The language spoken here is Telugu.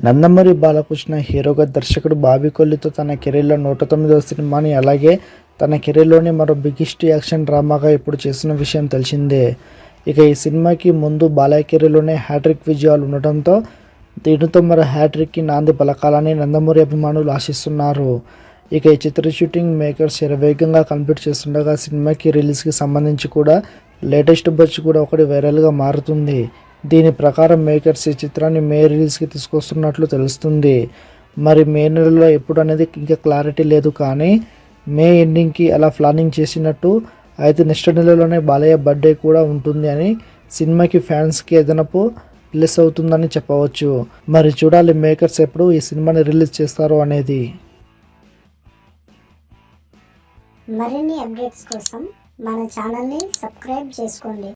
నందమూరి బాలకృష్ణ హీరోగా దర్శకుడు బాబీ కొల్లితో తన కెరీర్లో 109వ సినిమాని అలాగే తన కెరీర్లోని మరో బిగ్గెస్ట్ యాక్షన్ డ్రామాగా ఇప్పుడు చేస్తున్న విషయం తెలిసిందే. ఇక ఈ సినిమాకి ముందు బాలయ్య కెరీర్లోనే హ్యాట్రిక్ విజయాలు ఉండటంతో దీనితో మరో హ్యాట్రిక్కి నాంది పలకాలని నందమూరి అభిమానులు ఆశిస్తున్నారు. ఇక ఈ చిత్ర షూటింగ్ మేకర్స్ వేగంగా కంప్లీట్ చేస్తుండగా సినిమాకి రిలీజ్కి సంబంధించి కూడా లేటెస్ట్ బజ్ కూడా ఒకటి వైరల్గా మారుతుంది. దీని ప్రకారం మేకర్స్ ఈ చిత్రాన్ని మే రిలీజ్కి తీసుకొస్తున్నట్లు తెలుస్తుంది. మరి మే నెలలో ఎప్పుడు అనేది ఇంకా క్లారిటీ లేదు, కానీ మే ఎండింగ్కి అలా ప్లానింగ్ చేసినట్టు. అయితే నెక్స్ట్ నెలలోనే బాలయ్య బర్త్డే కూడా ఉంటుంది అని సినిమాకి ఫ్యాన్స్కి అదనపు ప్లస్ అవుతుందని చెప్పవచ్చు. మరి చూడాలి మేకర్స్ ఎప్పుడు ఈ సినిమాని రిలీజ్ చేస్తారో అనేది. మరిన్ని అప్డేట్స్ కోసం మన ఛానల్ని సబ్స్క్రైబ్ చేసుకోండి.